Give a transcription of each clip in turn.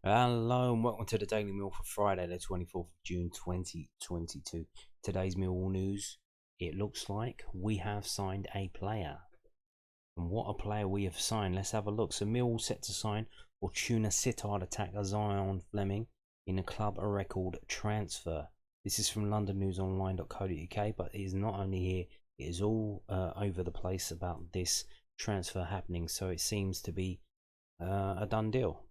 Hello and welcome to the Daily Mill for Friday, the 24th of June 2022. Today's Millwall news. It looks like we have signed a player. And what a player we have signed. Let's have a look. So Millwall set to sign Fortuna Sittard attacker Zian Flemming in a club record transfer. This is from londonnewsonline.co.uk, but it is not only here, it is all over the place about this transfer happening. So it seems to be a done deal.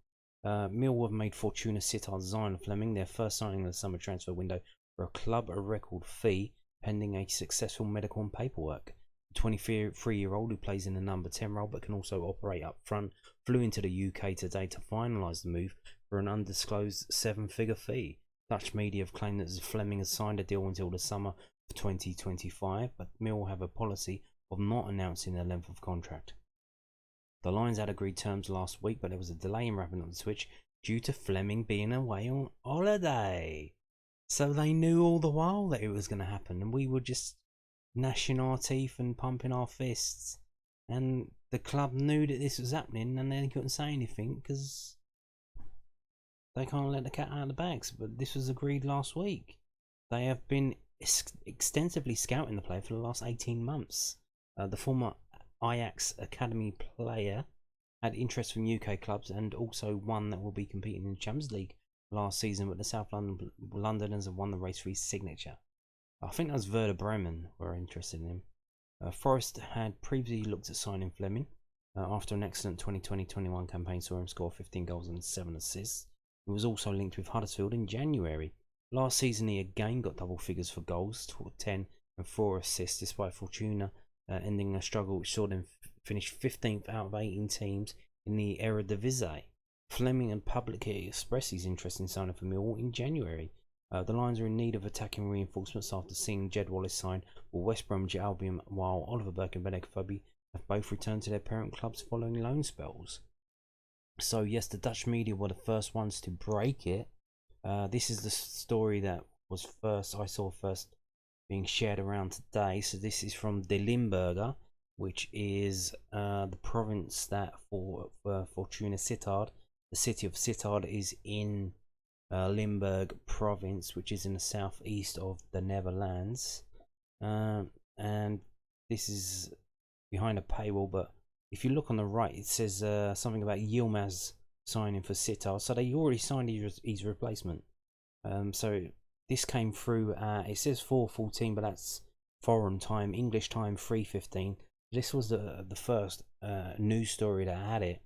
Millwall have made Fortuna Sittard Zian Flemming their first signing of the summer transfer window for a club record fee pending a successful medical and paperwork. The 23-year-old who plays in the number 10 role but can also operate up front flew into the UK today to finalise the move for an undisclosed 7-figure fee. Dutch media have claimed that Flemming has signed a deal until the summer of 2025, but Millwall have a policy of not announcing the length of contract. The Lions had agreed terms last week, but there was a delay in wrapping up the switch due to Flemming being away on holiday. So they knew all the while that it was going to happen, and we were just gnashing our teeth and pumping our fists. And the club knew that this was happening, and they couldn't say anything because they can't let the cat out of the bags. But this was agreed last week. They have been extensively scouting the player for the last 18 months. The former Ajax Academy player had interest from UK clubs and also one that will be competing in the Champions League last season, but the South Londoners have won the race for his signature. I think that was Werder Bremen were interested in him. Forest had previously looked at signing Flemming after an excellent 2020-21 campaign saw him score 15 goals and 7 assists. He was also linked with Huddersfield in January. Last season he again got double figures for goals, 10 and 4 assists despite Fortuna ending a struggle which saw them finish 15th out of 18 teams in the Eredivsie. Flemming had publicly expressed his interest in signing for Millwall in January. The Lions are in need of attacking reinforcements after seeing Jed Wallace sign for West Bromwich Albion, while Oliver Burke and Benik Afobes have both returned to their parent clubs following loan spells. So yes, the Dutch media were the first ones to break it. This is the story that was I saw first being shared around today. So this is from De Limburger, which is the province that for Fortuna Sittard. The city of Sittard is in Limburg province, which is in the southeast of the Netherlands. And this is behind a paywall, but if you look on the right, it says something about Yilmaz signing for Sittard. So they already signed his replacement. So this came through, it says 4:14, but that's foreign time. English time 3:15. This was the first news story that had it,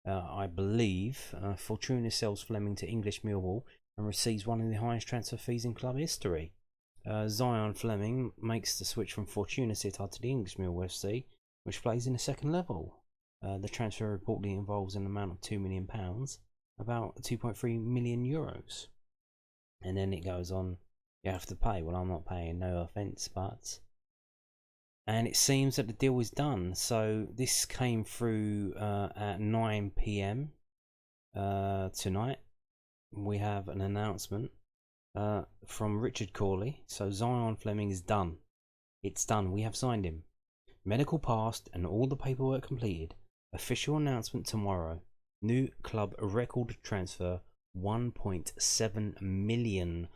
I believe. Fortuna sells Flemming to English Millwall and receives one of the highest transfer fees in club history. Zian Flemming makes the switch from Fortuna Sittard to the English Millwall FC, which plays in the second level. The transfer reportedly involves an amount of £2 million, about 2.3 million euros. And then it goes on, you have to pay. Well, I'm not paying, no offence, but... And it seems that the deal is done. So this came through at 9 PM tonight. We have an announcement from Richard Corley. So Zian Flemming is done. It's done. We have signed him. Medical passed and all the paperwork completed. Official announcement tomorrow. New club record transfer. £1.7 million.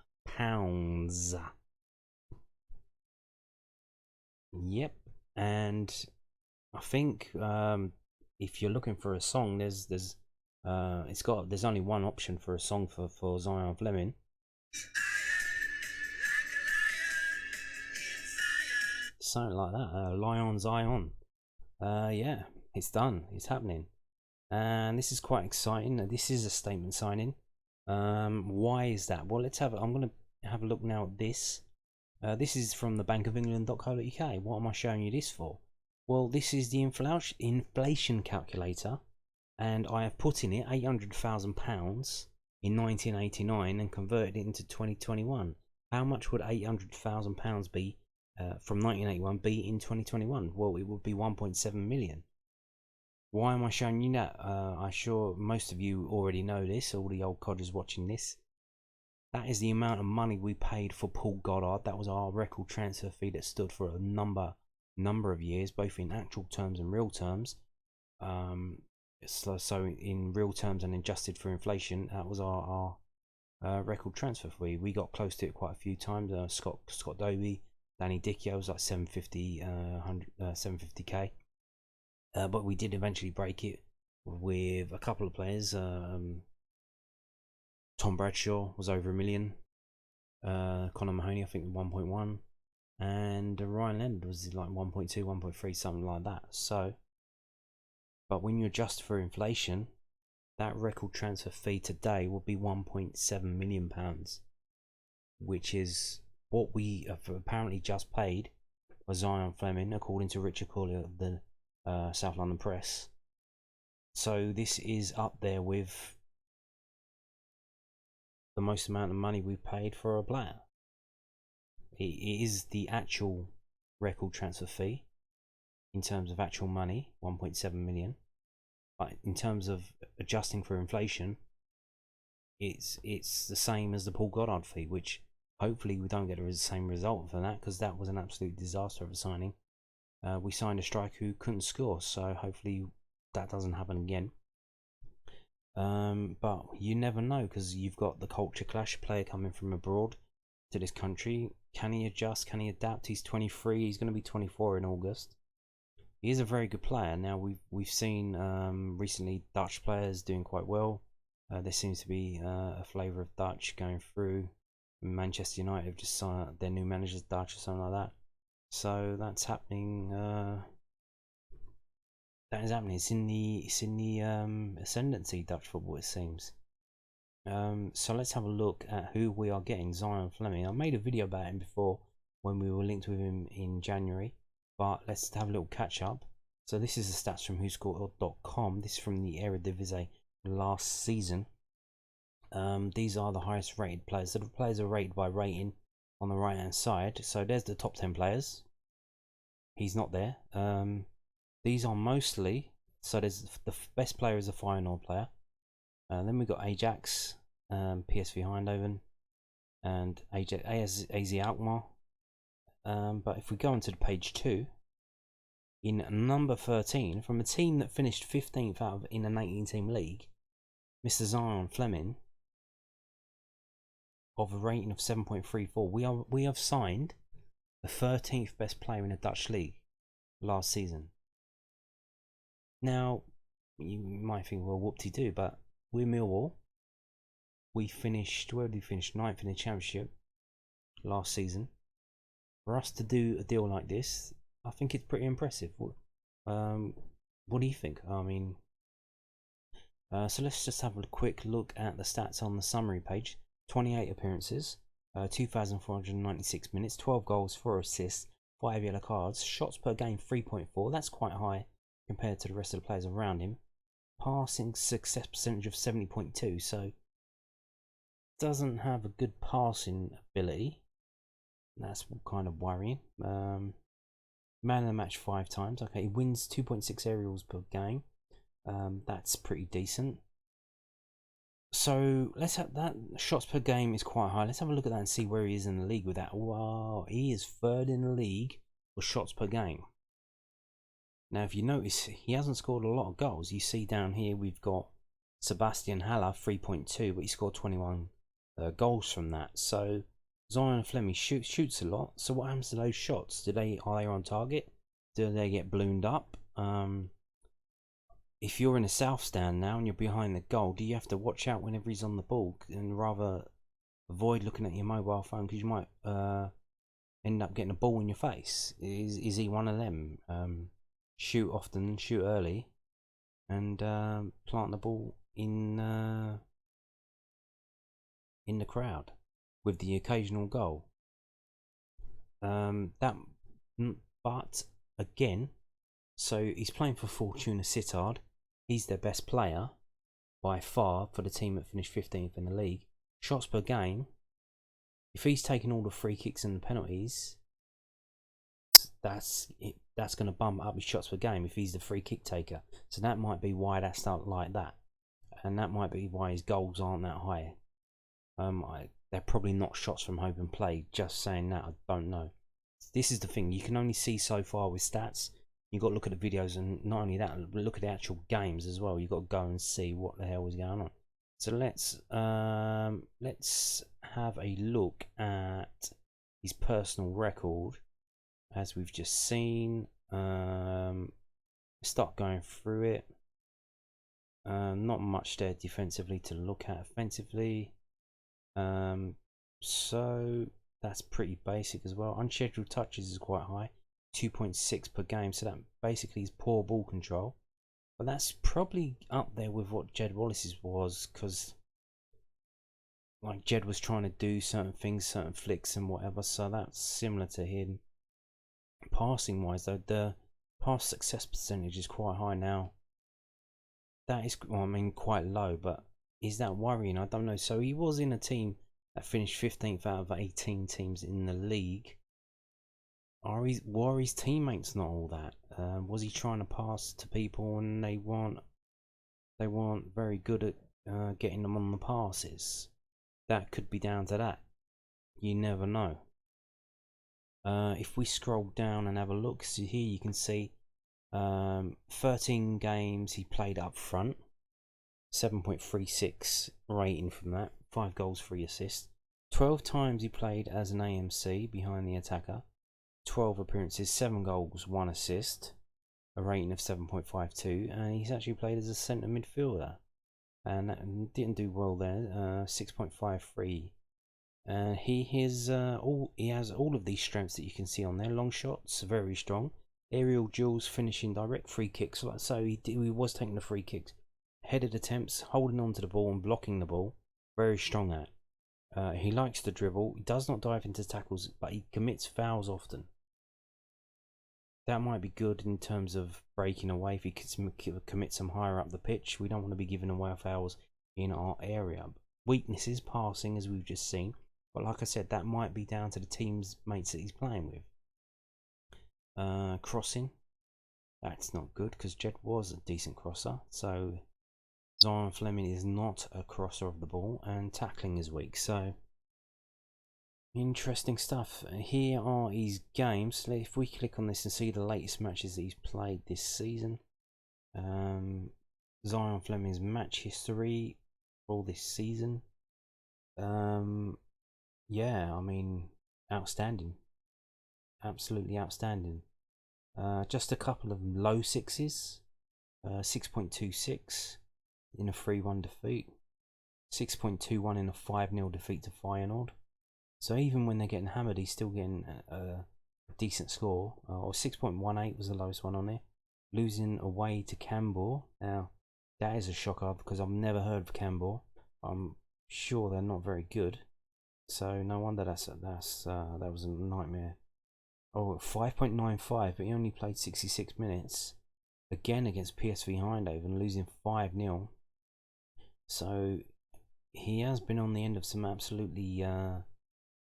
Yep, and I think if you're looking for a song, there's only one option for a song for Zian Flemming. Something like that. Lion Zion. Yeah, it's done. It's happening, and this is quite exciting. This is a statement signing. Why is that? Well, I'm going to have a look now at this. This is from the bankofengland.co.uk. What am I showing you this for? Well, this is the inflation calculator, and I have put in it £800,000 in 1989 and converted it into 2021. How much would £800,000 be from 1981 be in 2021? Well, it would be 1.7 million. Why am I showing you that? I'm sure most of you already know this, all the old codgers watching this. That is the amount of money we paid for Paul Goddard. That was our record transfer fee that stood for a number of years, both in actual terms and real terms. So in real terms and adjusted for inflation, that was our record transfer fee. We got close to it quite a few times. Scott Dobie, Danny Dichio was like 750k, but we did eventually break it with a couple of players. Tom Bradshaw was over $1 million. Conor Mahoney, I think 1.1, and Ryan Leonard was like 1.2, 1.3, something like that. So, but when you adjust for inflation, that record transfer fee today would be £1.7 million, which is what we have apparently just paid for Zian Flemming, according to Richard Corley of the South London Press. So this is up there with the most amount of money we've paid for a player. It is the actual record transfer fee in terms of actual money, 1.7 million. But in terms of adjusting for inflation, it's the same as the Paul Goddard fee, which hopefully we don't get the same result for that, because that was an absolute disaster of a signing. We signed a striker who couldn't score, so hopefully that doesn't happen again. But you never know, because you've got the culture clash, player coming from abroad to this country. Can he adjust? Can he adapt? He's 23. He's going to be 24 in August. He is a very good player. Now we've seen recently Dutch players doing quite well. There seems to be a flavour of Dutch going through. Manchester United have just signed their new manager's Dutch or something like that. So that's happening. That is happening. It's in the ascendancy, Dutch football, it seems. So let's have a look at who we are getting. Zian Flemming. I made a video about him before when we were linked with him in January. But let's have a little catch up. So this is the stats from WhoScored.com. This is from the Eredivsie last season. These are the highest rated players. So the players are rated by rating on the right hand side. So there's the top 10 players. He's not there. These are mostly, so there's the best player is a final player. Then we've got Ajax, PSV Eindhoven, and AZ Alkmaar. But if we go onto page 2, in number 13, from a team that finished 15th in an 18-team league, Mr. Zian Flemming, of a rating of 7.34, we have signed the 13th best player in the Dutch league last season. Now, you might think, well, whoop-de-doo, but we're Millwall. We finished, where did we finish? 9th in the Championship last season. For us to do a deal like this, I think it's pretty impressive. What do you think? I mean, so let's just have a quick look at the stats on the summary page. 28 appearances, 2,496 minutes, 12 goals, 4 assists, 5 yellow cards, shots per game 3.4. That's quite high compared to the rest of the players around him. Passing success percentage of 70.2, so doesn't have a good passing ability. That's kind of worrying. Man of the match 5 times. Okay, he wins 2.6 aerials per game. That's pretty decent. So let's have that. Shots per game is quite high. Let's have a look at that and see where he is in the league with that. Wow, he is 3rd in the league for shots per game. Now, if you notice, he hasn't scored a lot of goals. You see down here we've got Sebastian Haller 3.2, but he scored 21 goals from that. So Zian Flemming shoots a lot. So what happens to those shots? Are they on target? Do they get ballooned up? If you're in a south stand now and you're behind the goal, do you have to watch out whenever he's on the ball and rather avoid looking at your mobile phone, because you might end up getting a ball in your face? Is he one of them? Shoot often, shoot early, and plant the ball in the crowd with the occasional goal. But again, so he's playing for Fortuna Sittard. He's their best player by far for the team that finished 15th in the league. Shots per game, if he's taking all the free kicks and the penalties, that's going to bump up his shots per game if he's the free kick taker. So that might be why that's not like that, and that might be why his goals aren't that high. They're probably not shots from open play. Just saying that, I don't know. This is the thing, you can only see so far with stats. You got to look at the videos, and not only that, look at the actual games as well. You got to go and see what the hell is going on. So let's have a look at his personal record, as we've just seen. Start going through it. Not much there defensively to look at. Offensively, so that's pretty basic as well. Unscheduled touches is quite high, 2.6 per game, so that basically is poor ball control. But that's probably up there with what Jed Wallace's was, because like Jed was trying to do certain things, certain flicks and whatever, so that's similar to him. Passing wise though, the pass success percentage is quite high now. That is, well, I mean, quite low, but is that worrying? I don't know. So he was in a team that finished 15th out of 18 teams in the league. Were his teammates not all that? Was he trying to pass to people and they weren't very good at getting them on the passes? That could be down to that. You never know. If we scroll down and have a look, so here you can see 13 games he played up front, 7.36 rating from that, 5 goals, 3 assists. 12 times he played as an AMC behind the attacker, 12 appearances, 7 goals, 1 assist, a rating of 7.52, and he's actually played as a centre midfielder, and that didn't do well there. 6.53. He has all of these strengths that you can see on there. Long shots, very strong. Aerial duels, finishing, direct free kicks. So he was taking the free kicks. Headed attempts, holding on to the ball and blocking the ball, very strong at. He likes to dribble. He does not dive into tackles, but he commits fouls often. That might be good in terms of breaking away if he commits them higher up the pitch. We don't want to be giving away fouls in our area. Weaknesses, passing, as we've just seen. But like I said, that might be down to the team's mates that he's playing with. Crossing, that's not good, because Jed was a decent crosser. So Zian Flemming is not a crosser of the ball, and tackling is weak. So interesting stuff. Here are his games. If we click on this and see the latest matches that he's played this season, Zian Flemming's match history for this season. Yeah, I mean, outstanding, absolutely outstanding. Just a couple of low sixes, 6.26 in a 3-1 defeat, 6.21 in a 5-0 defeat to Feyenoord. So even when they're getting hammered, he's still getting a decent score. Or 6.18 was the lowest one on there. Losing away to Cambour. Now, that is a shocker, because I've never heard of Cambour. I'm sure they're not very good. So no wonder that was a nightmare. Oh, 5.95, but he only played 66 minutes. Again against PSV Eindhoven, losing 5-0. So he has been on the end of some absolutely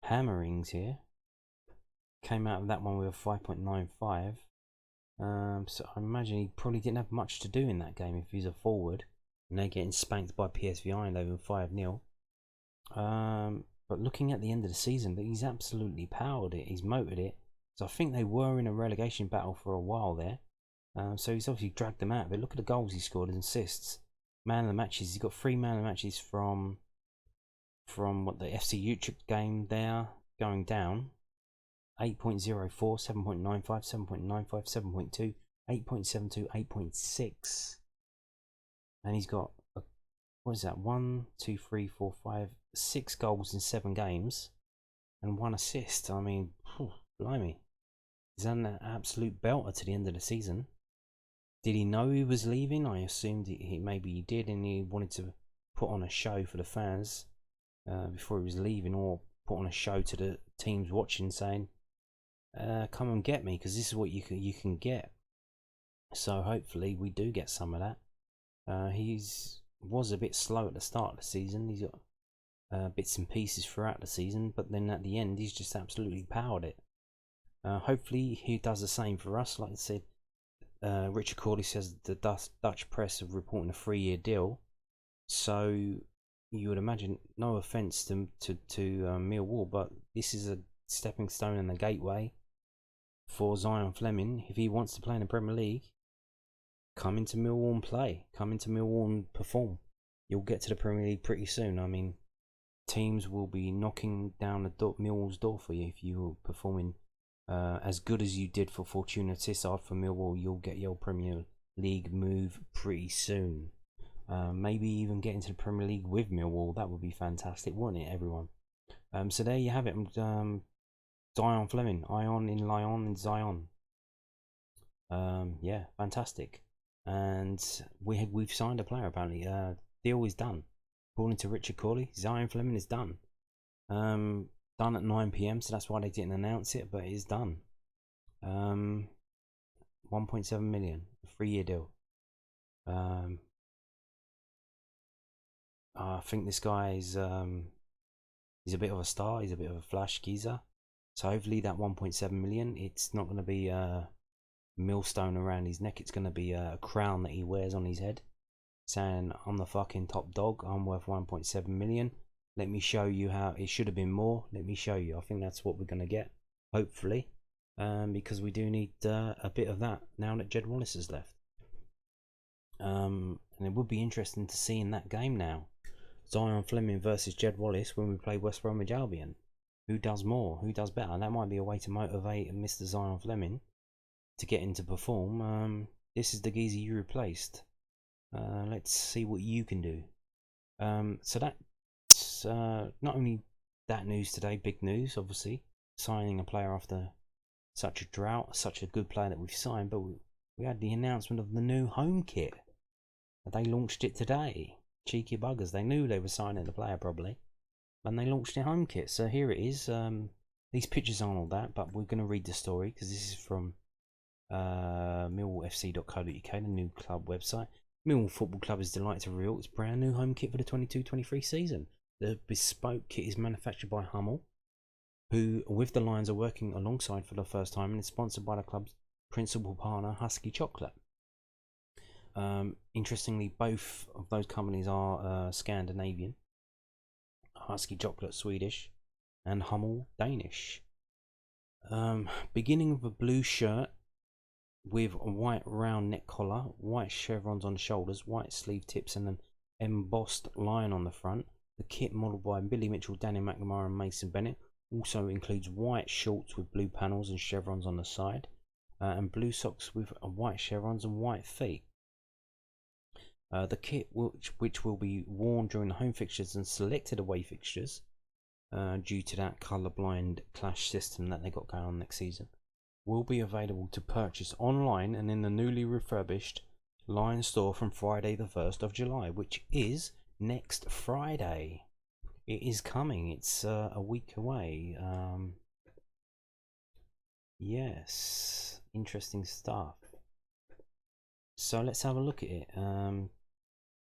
hammerings here. Came out of that one with a 5.95. So I imagine he probably didn't have much to do in that game if he's a forward. And they're getting spanked by PSV Eindhoven 5-0. But looking at the end of the season, he's absolutely powered it. He's motored it. So I think they were in a relegation battle for a while there. So he's obviously dragged them out. But look at the goals he scored and assists. Man of the matches. He's got 3 man of the matches from what, the FC Utrecht game there, going down. 8.04, 7.95, 7.95, 7.2, 8.72, 8.6. And he's got, what is that? 1, 2, 3, 4, 5, 6 goals in 7 games. And 1 assist. I mean, blimey. He's an absolute belter to the end of the season. Did he know he was leaving? I assumed maybe he did, and he wanted to put on a show for the fans before he was leaving, or put on a show to the teams watching, saying, "Come and get me, because this is what you can get." So hopefully we do get some of that. Was a bit slow at the start of the season. He's got bits and pieces throughout the season, but then at the end he's just absolutely powered it. Hopefully he does the same for us. Like I said, Richard Corley says the Dutch press are reporting a 3-year deal. So you would imagine, no offence to Millwall, but this is a stepping stone and a gateway. for Zian Flemming. If he wants to play in the Premier League, come into Millwall and play. Come into Millwall and perform. You'll get to the Premier League pretty soon. I mean, teams will be knocking down the Millwall's door for you if you're performing as good as you did for Fortuna Sittard for Millwall. You'll get your Premier League move pretty soon. Maybe even get into the Premier League with Millwall. That would be fantastic, wouldn't it, everyone? So there you have it. Zian Flemming, Ion in Lyon and Zion. Yeah, fantastic. And we've signed a player apparently. Deal is done. According to Richard Corley, Zian Flemming is done. Done at 9 PM, so that's why they didn't announce it, but it is done. 1.7 million, a 3-year deal. I think this guy is he's a bit of a star. He's a bit of a flash geezer. So hopefully that 1.7 million, it's not going to be a millstone around his neck. It's going to be a crown that he wears on his head, saying, "I'm the fucking top dog. I'm worth 1.7 million. Let me show you how it should have been more. Let me show you." I think that's what we're going to get, hopefully, because we do need a bit of that now that Jed Wallace has left. And it would be interesting to see in that game now, Zian Flemming versus Jed Wallace when we play West Bromwich Albion. Who does more? Who does better? And that might be a way to motivate Mr. Zian Flemming to get him to perform. This is the geezer you replaced. Let's see what you can do. So that's not only that news today, big news, obviously, signing a player after such a drought, such a good player that we've signed, but we had the announcement of the new home kit. They launched it today. Cheeky buggers. They knew they were signing the player probably, and they launched their home kit. So here it is. These pictures aren't all that, but we're going to read the story because this is from millwallfc.co.uk, the new club website. Millwall Football Club is delighted to reveal its brand new home kit for the 22-23 season. The bespoke kit is manufactured by Hummel, who with the Lions are working alongside for the first time, and is sponsored by the club's principal partner, Husky Chocolate. Interestingly, both of those companies are Scandinavian. Husky Chocolate Swedish and Hummel Danish. Beginning with a blue shirt with a white round neck collar, white chevrons on the shoulders, white sleeve tips and an embossed lion on the front. The kit, modelled by Billy Mitchell, Danny McNamara and Mason Bennett, also includes white shorts with blue panels and chevrons on the side, and blue socks with white chevrons and white feet. The kit, which will be worn during the home fixtures and selected away fixtures, due to that colour-blind clash system that they got going on next season, will be available to purchase online and in the newly refurbished Lions store from Friday the 1st of July, which is next Friday. It is coming. It's a week away. Yes, interesting stuff. So let's have a look at it.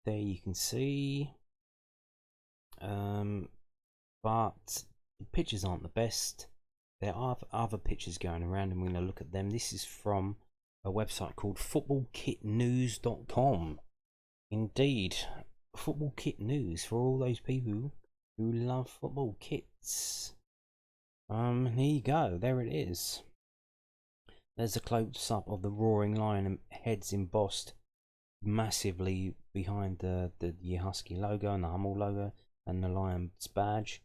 There you can see, but the pictures aren't the best. There are other pictures going around and we're going to look at them. This is from a website called footballkitnews.com. Indeed, football kit news for all those people who love football kits. Here you go, there it is. There's a close-up of the roaring lion and heads embossed massively behind the Husky logo and the Hummel logo and the lion's badge.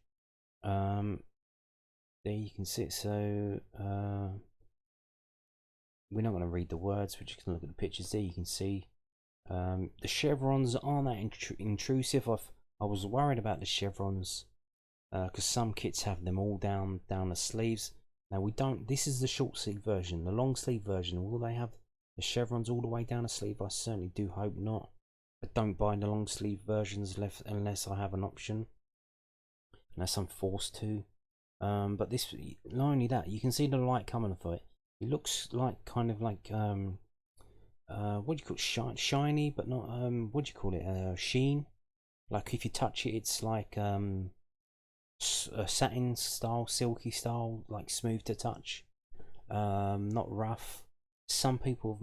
There you can see it. So we're not going to read the words, we're just going to look at the pictures. There you can see the chevrons aren't that intrusive. I was worried about the chevrons because some kits have them all down the sleeves. Now we don't. This is the short sleeve version. The long sleeve version, will they have the chevrons all the way down the sleeve? I certainly do hope not. I don't buy the long sleeve versions unless I have an option, unless I'm forced to. But this, not only that, you can see the light coming off it. It looks like kind of like what do you call it? Shiny, but not what do you call it? Sheen. Like if you touch it, it's like a satin style, silky style, like smooth to touch, not rough. Some people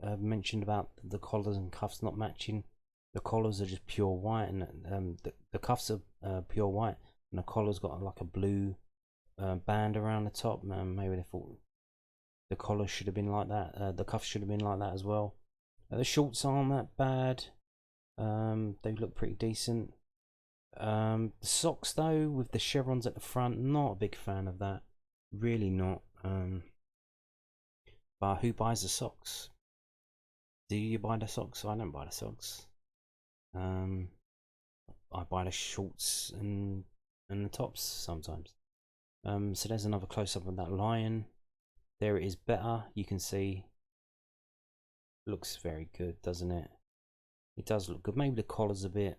have mentioned about the collars and cuffs not matching. The collars are just pure white, and the cuffs are pure white, and the collar's got like a blue band around the top. Maybe they thought The collar should have been like that. The cuffs should have been like that as well. The shorts aren't that bad. They look pretty decent. The socks though, with the chevrons at the front, not a big fan of that. Really not. But who buys the socks? Do you buy the socks? I don't buy the socks. I buy the shorts and the tops sometimes. So there's another close up of that lion. There it is better. You can see. Looks very good, doesn't it? It does look good. Maybe the collar's a bit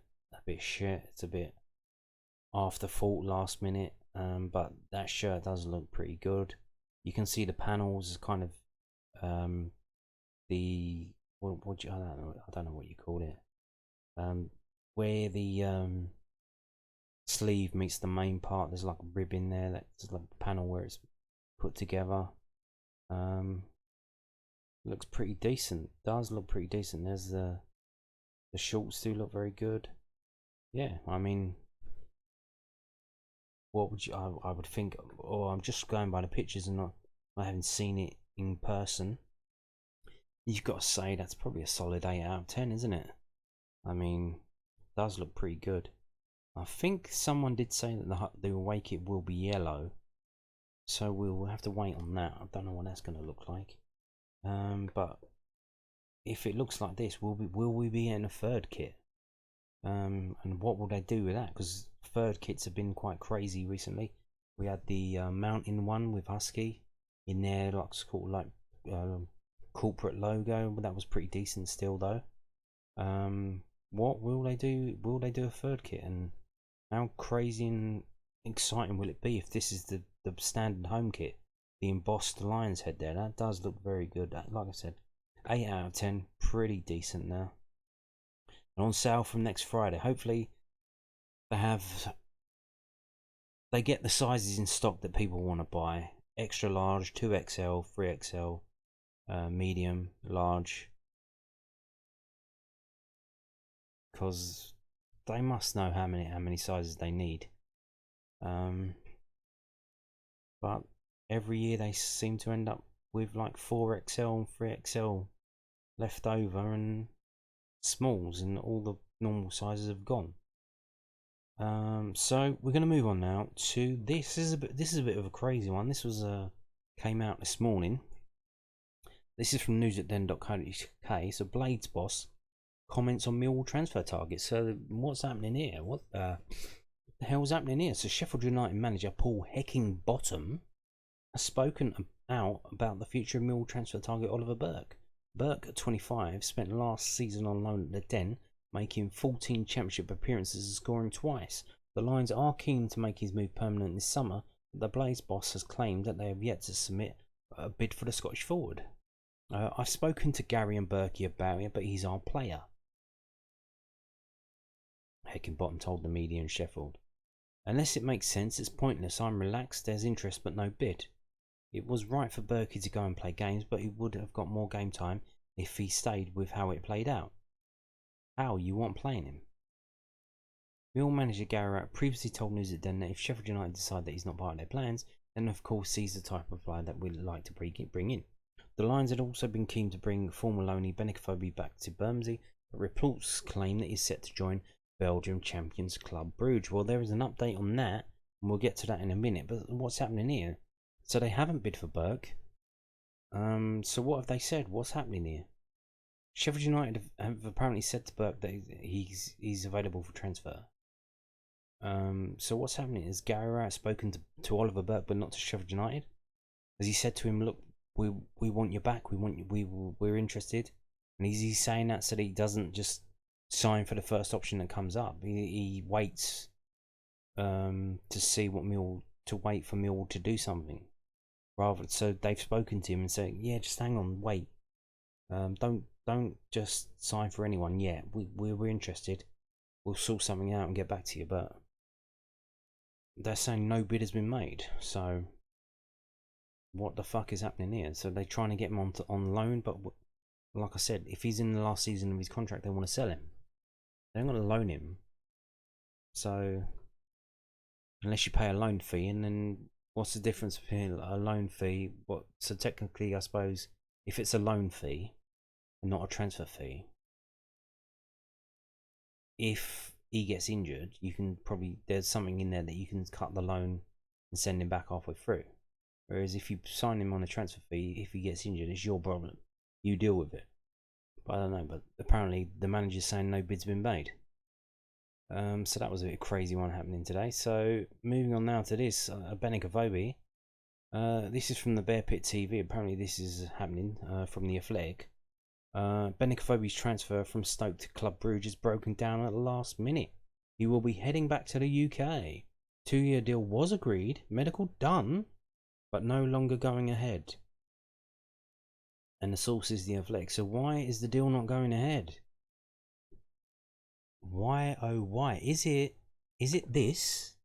shit. It's a bit afterthought, last minute. But that shirt does look pretty good. You can see the panels is kind of the I don't know what you call it. Where the sleeve meets the main part, there's like a rib in there. That's like a panel where it's put together. Looks pretty decent. Does look pretty decent. There's the shorts do look very good. Yeah, I mean, what would you? I would think. Oh, I'm just going by the pictures and I haven't seen it in person. You've got to say that's probably a solid 8 out of 10, isn't it? I mean, it does look pretty good. I think someone did say that the away kit will be yellow, so we'll have to wait on that. I don't know what that's going to look like. But if it looks like this, will we be in a third kit? And what will they do with that? Because third kits have been quite crazy recently. We had the mountain one with Husky in there, like sort of like corporate logo, but that was pretty decent still though. What will they do? Will they do a third kit? And how crazy and exciting will it be if this is the standard home kit? The embossed lion's head there, that does look very good. Like I said, 8 out of 10, pretty decent now. And on sale from next Friday. Hopefully they get the sizes in stock that people want to buy. Extra large, 2XL, 3XL, medium, large. Because they must know how many sizes they need. But every year they seem to end up with like 4XL and 3XL left over, and smalls, and all the normal sizes have gone. So we're going to move on now to this. This is a bit of a crazy one. This was came out this morning. This is from news@den.co.uk. So Blades boss comments on Millwall transfer targets. So what's happening here? What the hell's happening here? So Sheffield United manager Paul Heckingbottom has spoken out about the future of Millwall transfer target Oliver Burke. Burke, at 25, spent last season on loan at the Den, making 14 championship appearances and scoring twice. The Lions are keen to make his move permanent this summer, but the Blaze boss has claimed that they have yet to submit a bid for the Scottish forward. I've spoken to Gary and Berkey about it, but he's our player, Heckingbottom told the media in Sheffield. Unless it makes sense, it's pointless. I'm relaxed, there's interest but no bid. It was right for Berkey to go and play games, but he would have got more game time if he stayed with how it played out. How you want playing him? Millwall manager Gary Rowett previously told News@Den that if Sheffield United decide that he's not part of their plans, then of course he's the type of player that we'd like to bring in. The Lions had also been keen to bring former loanee Benik Afobes back to Bermondsey, but reports claim that he's set to join Belgium champions Club Brugge. Well, there is an update on that, and we'll get to that in a minute. But what's happening here? So they haven't bid for Burke. So what have they said? What's happening here? Sheffield United have apparently said to Burke that he's available for transfer. So what's happening? Has Gary Rowett spoken to Oliver Burke, but not to Sheffield United? Has he said to him, "Look, we want you back. We're interested"? And is he saying that so that he doesn't just sign for the first option that comes up? He waits to see what wait for Millwall to do something. So they've spoken to him and said, "Yeah, just hang on, wait. Don't just sign for anyone yet. We're interested. We'll sort something out and get back to you." But they're saying no bid has been made. So what the fuck is happening here? So they're trying to get him on loan, but like I said, if he's in the last season of his contract, they want to sell him. They're not going to loan him. So unless you pay a loan fee, and then What's the difference between a loan fee? So technically, I suppose, if it's a loan fee and not a transfer fee, if he gets injured, you can probably, there's something in there that you can cut the loan and send him back halfway through. Whereas if you sign him on a transfer fee, if he gets injured, it's your problem. You deal with it. But I don't know. But apparently the manager's saying no bid's been made. So that was a bit crazy one happening today. So moving on now to this, Benik Afobes. This is from the Bear Pit TV. Apparently this is happening from the Athletic. Benik Afobes' transfer from Stoke to Club Brugge is broken down at the last minute. He will be heading back to the UK. 2-year deal was agreed, medical done, but no longer going ahead. And the source is the Athletic. So why is the deal not going ahead? Why, oh why? Is it this?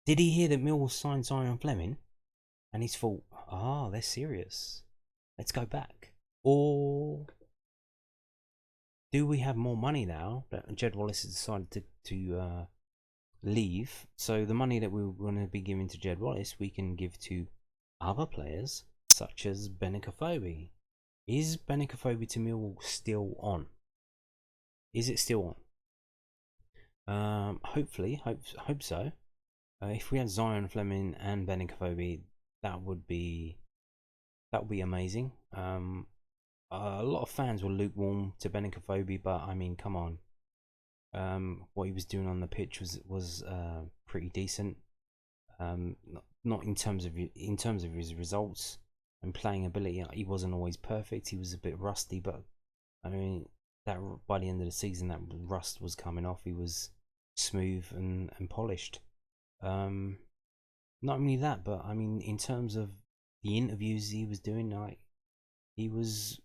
Did he hear that Millwall signed Zian Flemming? And he's thought, they're serious. Let's go back. Or do we have more money now that Jed Wallace has decided to leave? So the money that we're going to be giving to Jed Wallace, we can give to other players, such as Benik Afobes. Is Benik Afobes to Millwall still on? Is it still on? Hopefully, hope so. If we had Zian Flemming and Benik Afobes, that would be amazing. A lot of fans were lukewarm to Benik Afobes, but I mean, come on. What he was doing on the pitch was pretty decent. Not in terms of his results and playing ability. He wasn't always perfect. He was a bit rusty, but I mean, that by the end of the season, that rust was coming off. He was smooth and polished. Not only that, but I mean, in terms of the interviews he was doing, like, he was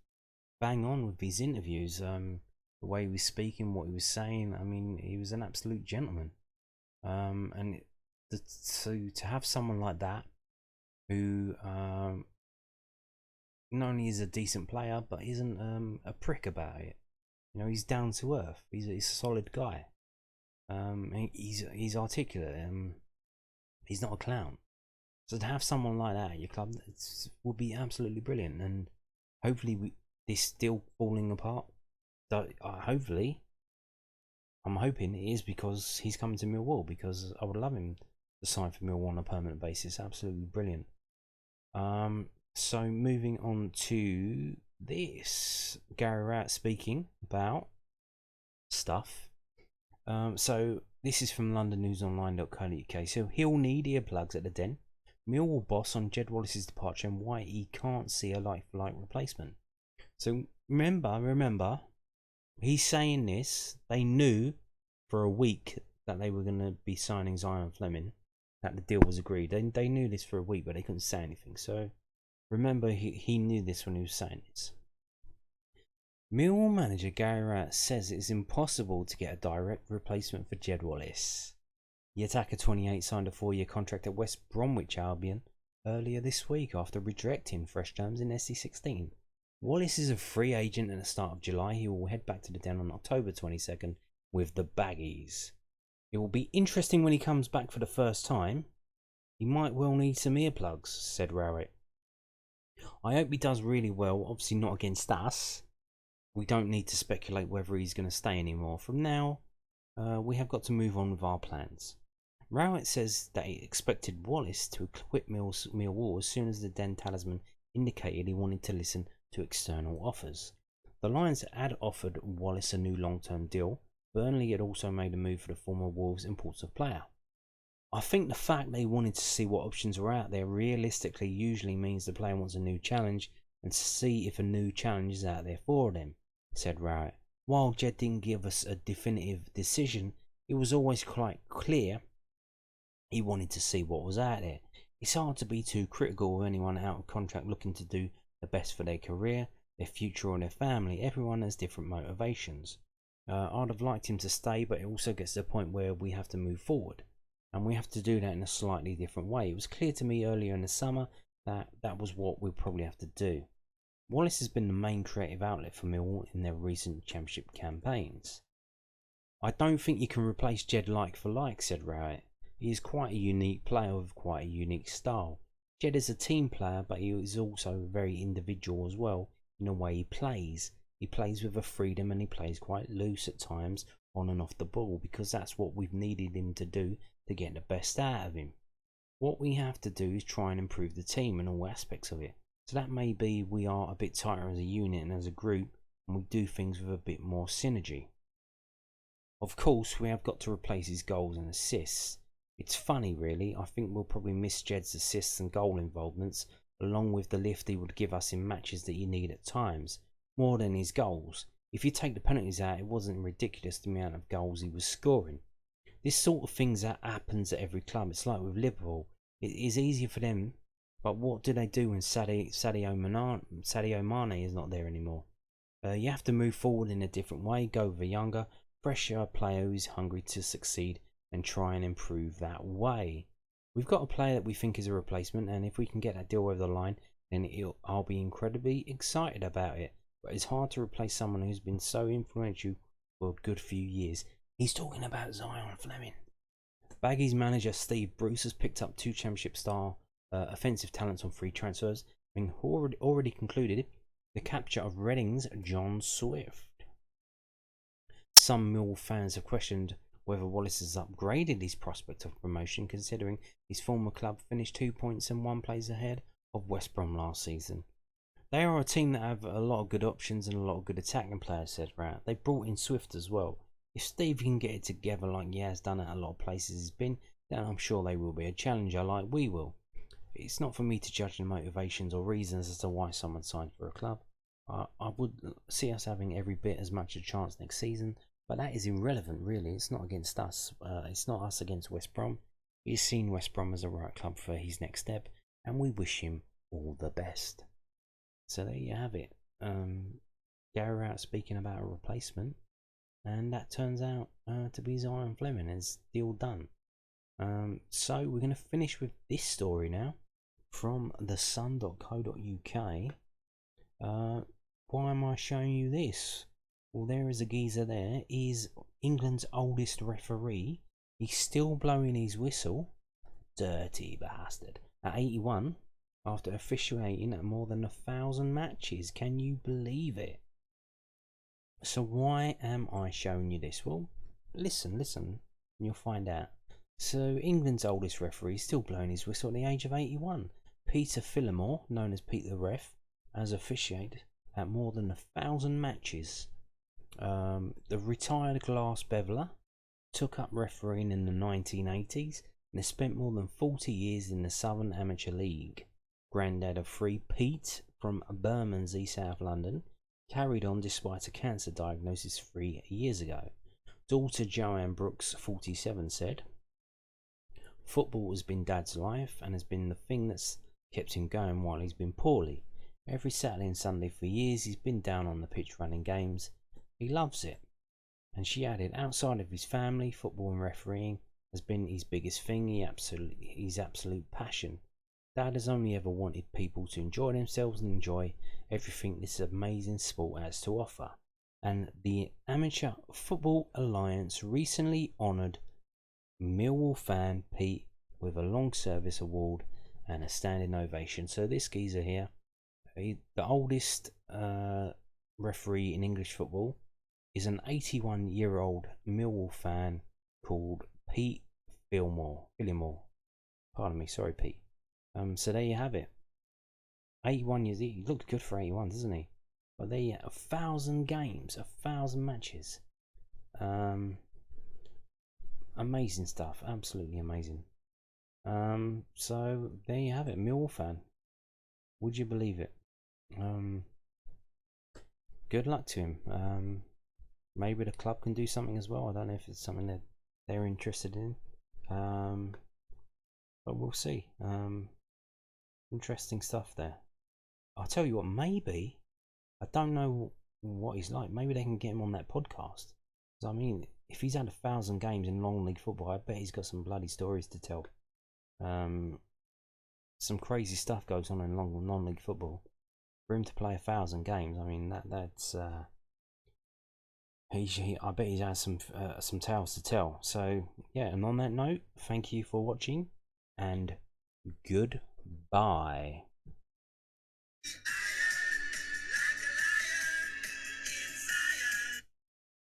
bang on with his interviews. The way he was speaking, what he was saying, I mean, he was an absolute gentleman. And so to have someone like that, who not only is a decent player, but isn't a prick about it. You know, he's down to earth. He's a solid guy. He's articulate. He's not a clown. So to have someone like that at your club would be absolutely brilliant. And hopefully this still falling apart. Hopefully, I'm hoping it is because he's coming to Millwall, because I would love him to sign for Millwall on a permanent basis. Absolutely brilliant. So moving on to this, Gary Rowett speaking about stuff. So this is from londonnewsonline.co.uk. So he'll need earplugs at the Den. Millwall boss on Jed Wallace's departure and why he can't see a like-for-like replacement. So remember, he's saying this. They knew for a week that they were going to be signing Zian Flemming, that the deal was agreed. They knew this for a week, but they couldn't say anything. So remember, he knew this when he was saying this. Millwall manager Gary Rowett says it's impossible to get a direct replacement for Jed Wallace. The attacker 28 signed a 4-year contract at West Bromwich Albion earlier this week after rejecting fresh terms in SC16. Wallace is a free agent at the start of July. He will head back to the Den on October 22nd with the Baggies. It will be interesting when he comes back for the first time. He might well need some earplugs, said Rowett. I hope he does really well, obviously not against us. We don't need to speculate whether he's going to stay anymore. From now, we have got to move on with our plans. Rowett says that he expected Wallace to quit Millwall as soon as the Den talisman indicated he wanted to listen to external offers. The Lions had offered Wallace a new long-term deal. Burnley had also made a move for the former Wolves impulsive player. I think the fact they wanted to see what options were out there realistically usually means the player wants a new challenge and to see if a new challenge is out there for them, said Rowett. While Jed didn't give us a definitive decision, it was always quite clear he wanted to see what was out there. It's hard to be too critical of anyone out of contract looking to do the best for their career, their future or their family. Everyone has different motivations. I'd have liked him to stay, but it also gets to the point where we have to move forward. And we have to do that in a slightly different way. It was clear to me earlier in the summer that that was what we'll probably have to do. Wallace has been the main creative outlet for Millwall in their recent championship campaigns. I don't think you can replace Jed like for like, said Rowett. He is quite a unique player with quite a unique style. Jed is a team player, but he is also very individual as well in the way he plays. He plays with a freedom and he plays quite loose at times on and off the ball, because that's what we've needed him to do to get the best out of him. What we have to do is try and improve the team in all aspects of it. So that may be we are a bit tighter as a unit and as a group, and we do things with a bit more synergy. Of course, we have got to replace his goals and assists. It's funny really, I think we'll probably miss Jed's assists and goal involvements, along with the lift he would give us in matches that you need at times, more than his goals. If you take the penalties out, it wasn't ridiculous the amount of goals he was scoring. This sort of things that happens at every club. It's like with Liverpool. It is easier for them, but what do they do when Sadio Mane is not there anymore? You have to move forward in a different way, go with a younger, fresher player who's hungry to succeed and try and improve that way. We've got a player that we think is a replacement, and if we can get that deal over the line, then I'll be incredibly excited about it. But it's hard to replace someone who's been so influential for a good few years. He's talking about Zian Flemming. Baggies manager Steve Bruce has picked up 2 championship-star offensive talents on free transfers, having already concluded the capture of Reading's John Swift. Some Millwall fans have questioned whether Wallace has upgraded his prospect of promotion, considering his former club finished 2 points and 1 place ahead of West Brom last season. They are a team that have a lot of good options and a lot of good attacking players, said Rowett. They brought in Swift as well. If Steve can get it together like he has done at a lot of places he's been, then I'm sure they will be a challenger like we will. It's not for me to judge the motivations or reasons as to why someone signed for a club. I would see us having every bit as much a chance next season, but that is irrelevant really. It's not against us. It's not us against West Brom. He's seen West Brom as a right club for his next step, and we wish him all the best. So there you have it. Gary Rowett speaking about a replacement, and that turns out to be Zian Flemming. It's deal done. So we're going to finish with this story now from thesun.co.uk. Why am I showing you this? Well, there is a geezer there. He's England's oldest referee. He's still blowing his whistle. Dirty bastard. At 81, after officiating at more than 1,000 matches. Can you believe it? So why am I showing you this? Well, listen, and you'll find out. So England's oldest referee is still blowing his whistle at the age of 81. Peter Phillimore, known as Pete the Ref, has officiated at more than 1,000 matches. The retired glass beveler took up refereeing in the 1980s and has spent more than 40 years in the Southern Amateur League. Granddad of 3, Pete from Bermondsey, South London, carried on despite a cancer diagnosis 3 years ago. Daughter Joanne Brooks, 47, said, "Football has been Dad's life and has been the thing that's kept him going while he's been poorly. Every Saturday and Sunday for years he's been down on the pitch running games. He loves it." And she added, outside of his family, football and refereeing has been his biggest thing, his absolute passion. Dad has only ever wanted people to enjoy themselves and enjoy everything this amazing sport has to offer. And the Amateur Football Alliance recently honoured Millwall fan Pete with a long service award and a standing ovation. So this geezer here, the oldest referee in English football, is an 81-year-old Millwall fan called Pete Phillimore. Pardon me, sorry Pete. So there you have it. 81 years. He looked good for 81, doesn't he? But there you have 1,000 games, 1,000 matches. Amazing stuff, absolutely amazing. So there you have it, Millwall fan. Would you believe it? Good luck to him. Maybe the club can do something as well. I don't know if it's something that they're interested in. But we'll see. Interesting stuff there. I'll tell you what, maybe, I don't know what he's like, maybe they can get him on that podcast. I mean, if he's had 1,000 games in long league football, I bet he's got some bloody stories to tell. Some crazy stuff goes on in non-league football. For him to play 1,000 games, I mean, that's I bet he's had some tales to tell. So yeah, and on that note, thank you for watching, and goodbye.